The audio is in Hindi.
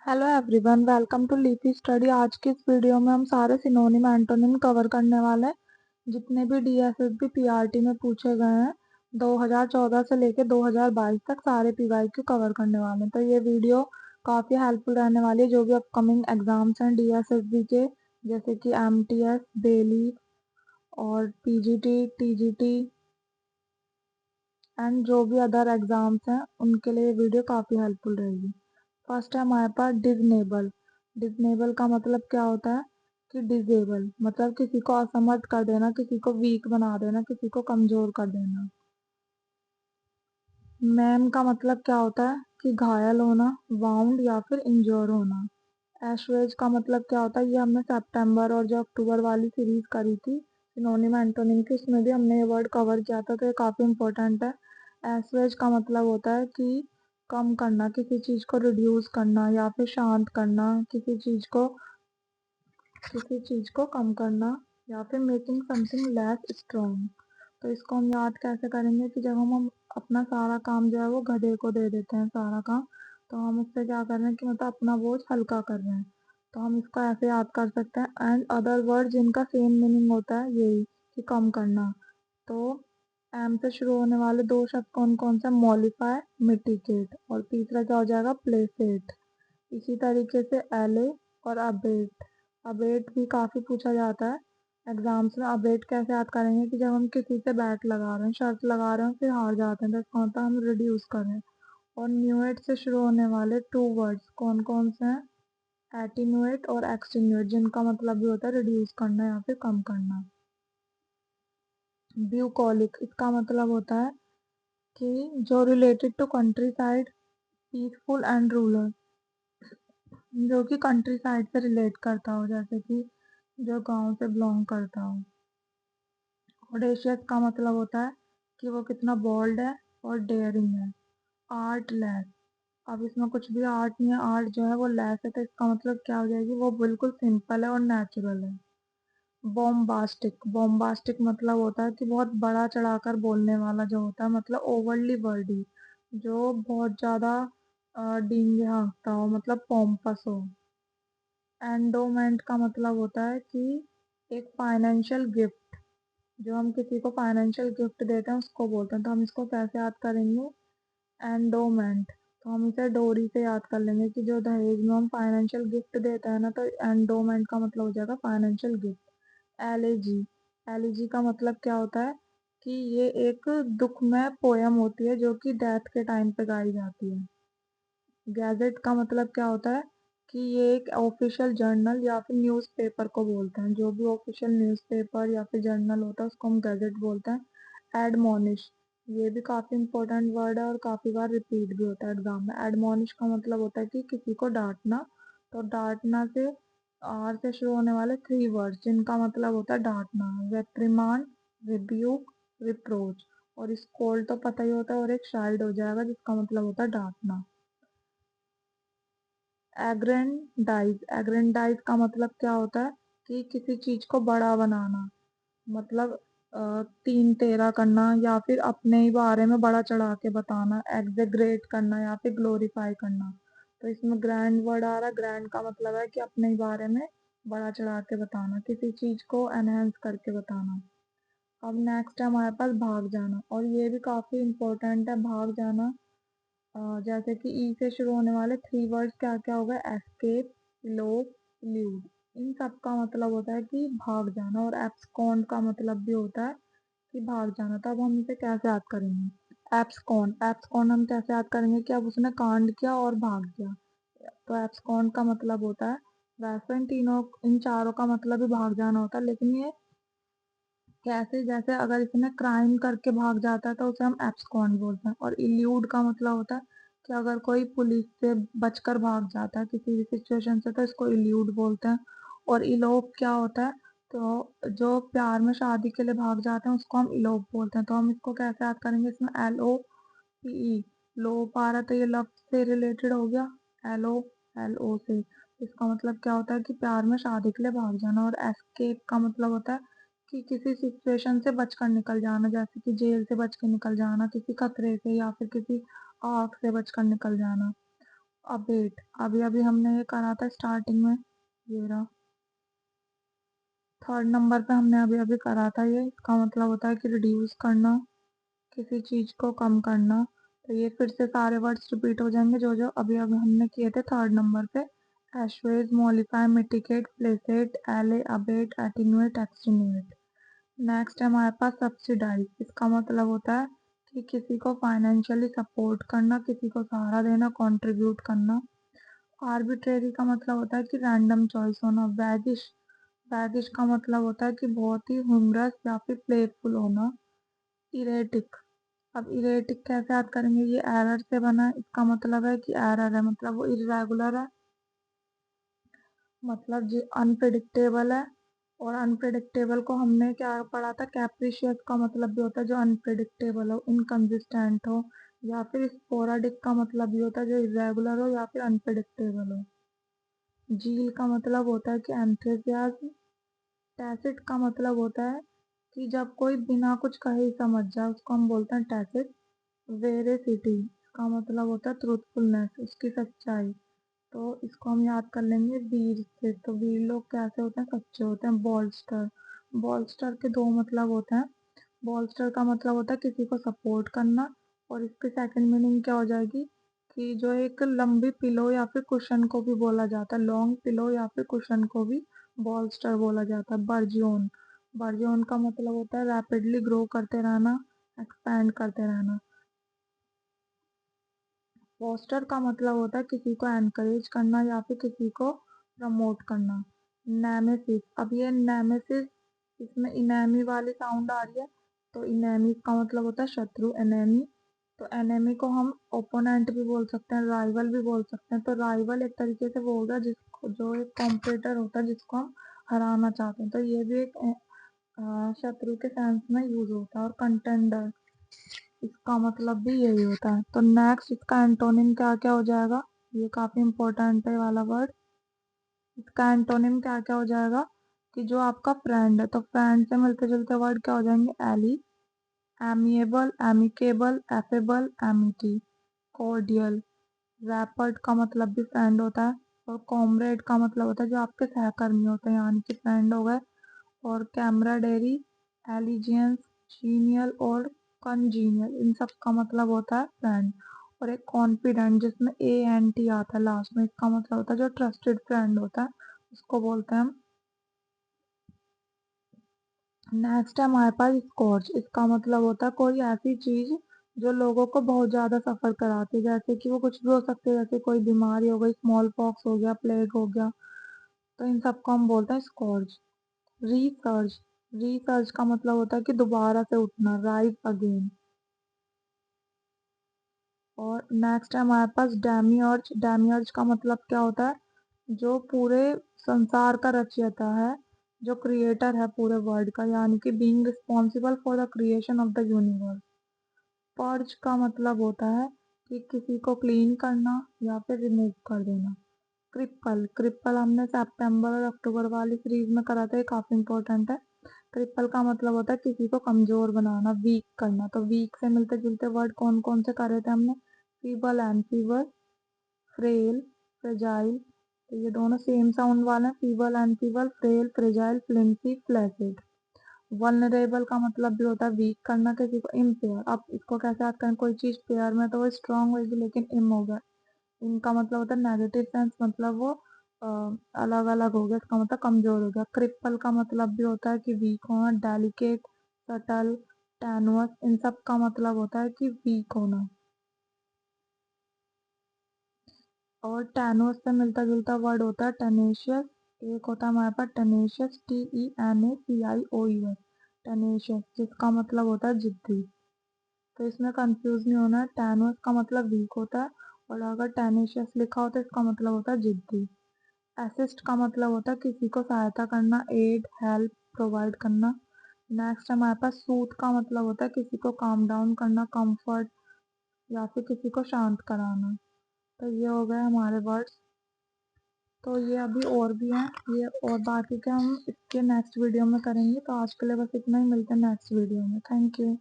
Hello everyone, welcome to leafy study. आज की इस वीडियो में हम सारे सिनोनिम एंटोनिम कवर करने वाले हैं जितने भी डीएसएसबी पीआरटी में पूछे गए हैं। 2014 से लेके 2022 तक सारे पीवाईक्यू कवर करने वाले हैं। तो ये वीडियो काफ़ी हेल्पफुल रहने वाली है जो भी अपकमिंग एग्जाम्स हैं डीएसएसबी के, जैसे कि एमटीएस, बेली और पीजीटी, टीजीटी एंड जो भी अदर एग्जाम्स हैं उनके लिए ये वीडियो काफ़ी हेल्पफुल रहेगी। फर्स्ट है हमारे पास डिजनेबल। डिजनेबल का मतलब क्या होता है कि डिजेबल मतलब किसी को असमर्थ कर देना, किसी को वीक बना देना, किसी को कमजोर कर देना। मैम का मतलब क्या होता है कि घायल होना, वाउंड या फिर इंजोर होना। एशवेज का मतलब क्या होता है, ये हमने सितंबर और जो अक्टूबर वाली सीरीज करी थी सिनोनिम एंटोनिम की, उसमें भी हमने ये वर्ड कवर किया था, तो ये काफ़ी इंपॉर्टेंट है। एशवेज का मतलब होता है कि कम करना, किसी चीज़ को रिड्यूस करना या फिर शांत करना, किसी चीज़ को कम करना या फिर मेकिंग समथिंग लेस स्ट्रॉन्ग। तो इसको हम याद कैसे करेंगे कि जब हम अपना सारा काम जो है वो गधे को दे देते हैं सारा काम, तो हम उससे क्या कर रहे हैं कि मतलब अपना बोझ हल्का कर रहे हैं। तो हम इसको ऐसे याद कर सकते हैं। एंड अदर वर्ड जिनका सेम मीनिंग होता है यही कि कम करना। तो एम से शुरू होने वाले दो शब्द कौन कौन से? मॉलिफाई, मिटिगेट, और तीसरा क्या हो जाएगा? प्लेसेट। इसी तरीके से एले और अबेट। अबेट भी काफ़ी पूछा जाता है एग्जाम्स में। अबेट कैसे याद करेंगे कि जब हम किसी से बैट लगा रहे हैं, शर्त लगा रहे हैं, फिर हार जाते हैं, तो इसका मतलब हम रिड्यूस कर रहे हैं। और न्यूएट से शुरू होने वाले टू वर्ड्स कौन कौन से हैं? एटीन्यूएट और एक्सटीन्यूएट, जिनका मतलब भी होता है रिड्यूस करना या फिर कम करना। ब्यूकॉलिक, इसका मतलब होता है कि जो related to countryside, peaceful and rural, जो कि कंट्री साइड से रिलेट करता हो, जैसे कि जो गांव से बिलोंग करता हो। ऑडेशियस का मतलब होता है कि वो कितना बोल्ड है और डेयरिंग है। आर्ट लेस, अब इसमें कुछ भी आर्ट नहीं है, आर्ट जो है वो लेस है, तो इसका मतलब क्या हो जाएगी? वो बिल्कुल सिंपल है और नेचुरल है। बॉम्बास्टिक, बॉम्बास्टिक मतलब होता है कि बहुत बड़ा चढ़ाकर बोलने वाला जो होता है, मतलब ओवरली वर्डी, जो बहुत ज़्यादा डींगे हाँकता हो, मतलब पॉम्पस हो। एंडोमेंट का मतलब होता है कि एक फाइनेंशियल गिफ्ट, जो हम किसी को फाइनेंशियल गिफ्ट देते हैं उसको बोलते हैं। तो हम इसको कैसे याद करेंगे? एंडोमेंट। तो हम इसे डोरी से याद कर लेंगे कि जो दहेज में हम फाइनेंशियल गिफ्ट देते हैं ना, तो एंडोमेंट का मतलब हो जाएगा फाइनेंशियल गिफ्ट। एलेजी, एलेजी का मतलब क्या होता है कि ये एक दुखमय पोयम होती है जो कि डेथ के टाइम पे गाई जाती है। गैजेट का मतलब क्या होता है कि ये एक ऑफिशियल जर्नल या फिर न्यूज़पेपर को बोलते हैं। जो भी ऑफिशियल न्यूज़पेपर या फिर जर्नल होता है उसको हम गैजेट बोलते हैं। एडमोनिश, ये भी काफ़ी इंपॉर्टेंट वर्ड है और काफ़ी बार रिपीट भी होता है एग्जाम में। एडमोनिश का मतलब होता है कि किसी को डांटना। तो डांटना से आर से शुरू होने वाले थ्री वर्ड्स जिनका मतलब होता है डांटना: रेप्रिमांड, रिब्यूक, रिप्रोच। और स्कोल्ड तो पता ही होता है, और एक शाइल्ड हो जाएगा जिसका मतलब होता है डांटना। एग्रेंडाइज, एग्रेंडाइज का मतलब क्या होता है कि किसी चीज को बड़ा बनाना, मतलब तीन तेरा करना या फिर अपने ही बारे में बड़ा चढ़ा के बताना। एग्जेग्रेट करना या फिर ग्लोरीफाई करना। तो इसमें ग्रैंड वर्ड आ रहा है। ग्रैंड का मतलब है कि अपने ही बारे में बड़ा चढ़ा के बताना, किसी चीज को एनहेंस करके बताना। अब नेक्स्ट है हमारे पास भाग जाना, और ये भी काफी इंपॉर्टेंट है भाग जाना। जैसे कि ई से शुरू होने वाले थ्री वर्ड्स क्या क्या हो गए? Escape, elope, elude. इन सब का मतलब होता है कि भाग जाना, और एब्सकॉन्ड का मतलब भी होता है कि भाग जाना। तो अब हम इसे कैसे याद करेंगे? एब्सकॉन्ड, एब्सकॉन्ड हम कैसे याद करेंगे कि अब उसने कांड किया और भाग गया। तो एब्सकॉन्ड का मतलब होता है, वैसे इन चारों का मतलब भी भाग जाना होता है, लेकिन ये कैसे, जैसे अगर इसने क्राइम करके भाग जाता है तो उसे हम एब्सकॉन्ड बोलते हैं। और इल्यूड का मतलब होता है कि अगर कोई पुलिस से बचकर भाग जाता है किसी भी सिचुएशन से, तो इसको इल्यूड बोलते हैं। और इलोप क्या होता है? तो जो प्यार में शादी के लिए भाग जाते हैं उसको हम इलोप बोलते हैं। तो हम इसको कैसे याद करेंगे? इसमें LOPE, लोप आ रहा है तो ये लव से रिलेटेड हो गया। LO, LO से, इसका मतलब क्या होता है कि प्यार में शादी के लिए भाग जाना। और एस्केप का मतलब होता है कि किसी सिचुएशन से बचकर निकल जाना, जैसे कि जेल से बच के निकल जाना, किसी खतरे से या फिर किसी आग से बचकर निकल जाना। अबेट, अभी अभी हमने ये करा था स्टार्टिंग में, ये रहा। थर्ड नंबर पे हमने अभी अभी करा था ये, इसका मतलब होता है कि रिड्यूस करना, किसी चीज को कम करना। तो ये फिर से सारे वर्ड्स रिपीट हो जाएंगे जो जो अभी अभी हमने किए थे थर्ड नंबर पे। एशवेज, मॉलिफाई, मिटिगेट, प्लेसेट, एले, अबेट, एटीन्यूएट, एक्सटीन्यूएट। नेक्स्ट है हमारे पास सब्सिडाइज, इसका मतलब होता है कि किसी को फाइनेंशियली सपोर्ट करना, किसी को सहारा देना, कंट्रीब्यूट करना। आर्बिट्रेरी का मतलब होता है कि रैंडम चॉइस होना। वैगिश, वैगिश का मतलब होता है कि बहुत ही ह्यूमरस या फिर प्लेफुल होना। इरेटिक, अब इरेटिक कैसे याद करेंगे, ये एरर से बना है, इसका मतलब है कि एरर है मतलब वो इरेगुलर है, मतलब जी अनप्रिडिक्टेबल है। और अनप्रिडिक्टेबल को हमने क्या पढ़ा था, कैप्रिशियस का मतलब भी होता है जो अनप्रिडिक्टेबल हो, इनकंसिस्टेंट हो। या फिर स्पोराडिक का मतलब भी होता है जो इरेगुलर हो या फिर अनप्रिडिक्टेबल हो। जील का मतलब होता है कि एंथुसियाज्म। टैसिट का मतलब होता है कि जब कोई बिना कुछ कहे ही समझ जाए उसको हम बोलते हैं टैसिट। वेरेसिटी का मतलब होता है ट्रूथफुलनेस, उसकी सच्चाई। तो इसको हम याद कर लेंगे वीर से। तो वीर लोग कैसे होते हैं, सच्चे होते हैं। बॉलस्टर, बॉलस्टर के दो मतलब होते हैं। बॉलस्टर का मतलब होता है किसी को सपोर्ट करना, और इसकी सेकंड मीनिंग क्या हो जाएगी कि जो एक लंबी पिलो या फिर कुशन को भी बोला जाता है, लॉन्ग पिलो या फिर कुशन को भी बॉलस्टर बोला जाता है। बर्जियोन, बर्जियोन का मतलब होता है रैपिडली ग्रो करते रहना, एक्सपैंड करते रहना। फोस्टर का मतलब होता है किसी को एनकरेज करना या फिर किसी को प्रमोट करना। नेमेसिस, अब ये नेमेसिस, इसमें इनेमी वाली साउंड आ रही है, तो इनेमी का मतलब होता है शत्रु, एनेमी। तो एनेमी को हम ओपोनेंट भी बोल सकते हैं, राइवल भी बोल सकते हैं। तो राइवल एक तरीके से वो होगा जिसको, जो एक कॉम्पिटिटर होता है जिसको हम हराना चाहते हैं, तो ये भी एक शत्रु के सेंस में यूज होता है। और कंटेंडर, इसका मतलब भी यही होता है। तो नेक्स्ट इसका एंटोनिम क्या क्या हो जाएगा, ये काफी इंपॉर्टेंट है वाला वर्ड। इसका एंटोनिम क्या क्या हो जाएगा कि जो आपका फ्रेंड है, तो फ्रेंड से मिलते जुलते वर्ड क्या हो जाएंगे, ally, amiable, amicable, affable, amity. Cordial, rapport का मतलब भी फ्रेंड होता है। और कॉमरेड का मतलब होता है जो आपके सहकर्मी होते हैं, यानी कि फ्रेंड हो गए। और कैमराडेरी, एलिजियंस, जीनियल और कॉन्जीनियल, इन सब का मतलब होता है फ्रेंड। और एक कॉन्फिडेंट जिसमें ए एन टी आता है लास्ट में, इसका मतलब होता है जो ट्रस्टेड फ्रेंड होता है, उसको बोलते हैं हम। नेक्स्ट है हमारे पास स्कॉर्च, इसका मतलब होता है कोई ऐसी चीज जो लोगों को बहुत ज्यादा सफर कराती है, जैसे कि वो कुछ भी हो सकती है, जैसे कोई बीमारी हो गई, स्मॉल पॉक्स हो गया, प्लेग हो गया, तो इन सबको हम बोलते हैं स्कॉर्च। रिसर्च, रिसर्च का मतलब होता है कि दोबारा से उठना, राइज अगेन। और नेक्स्ट है हमारे पास डेमियोर्ज, डेमियोर्ज का मतलब क्या होता है, जो पूरे संसार का रचयिता है, जो क्रिएटर है पूरे वर्ल्ड का, यानी कि being responsible for the creation of the universe. Purge का मतलब होता है कि किसी को क्लीन करना या फिर रिमूव कर देना। क्रिप्पल, क्रिप्पल हमने सितंबर और अक्टूबर वाली सीरीज में करा था, ये काफी इंपॉर्टेंट है। क्रिप्पल का मतलब होता है किसी को कमजोर बनाना, वीक करना। तो वीक से मिलते जुलते वर्ड कौन कौन से करे थे हमने, feeble and fever, frail, fragile. तो ये दोनों सेम साउंड वाले हैं, feeble and fever, frail, fragile, flimsy, flaccid. Vulnerable का मतलब भी होता है वीक करना किसी को। इम्पेयर, अब इसको कैसे याद करें, कोई चीज पेयर में तो वो स्ट्रांग होगी, लेकिन इम होगा, इनका मतलब होता है नेगेटिव सेंस, मतलब वो अलग अलग हो गया, इसका मतलब कमजोर हो गया। क्रिप्पल का मतलब भी होता है कि वीक होना। डेलिकेट, सटल, टेनुअस, इन सब का मतलब होता है कि वीक होना। और टेनुअस से मिलता जुलता वर्ड होता है टेनेशियस। एक होता है हमारे पास टेनेशियस, TENACIOUS, टेनेशियस, जिसका मतलब होता है जिद्दी। तो इसमें कंफ्यूज नहीं होना है, टेनुअस का मतलब वीक होता है, और अगर टेनेशियस लिखा होता है इसका मतलब होता है जिद्दी। असिस्ट का मतलब होता है किसी को सहायता करना, एड, हेल्प, प्रोवाइड करना। नेक्स्ट हमारे पास सूथ का मतलब होता है किसी को काम डाउन करना, कंफर्ट, या फिर किसी को शांत कराना। तो ये हो गए हमारे वर्ड्स। तो ये अभी और भी हैं, ये और बाकी के हम इसके नेक्स्ट वीडियो में करेंगे। तो आज के लिए बस इतना ही, मिलते हैं नेक्स्ट वीडियो में। Thank you.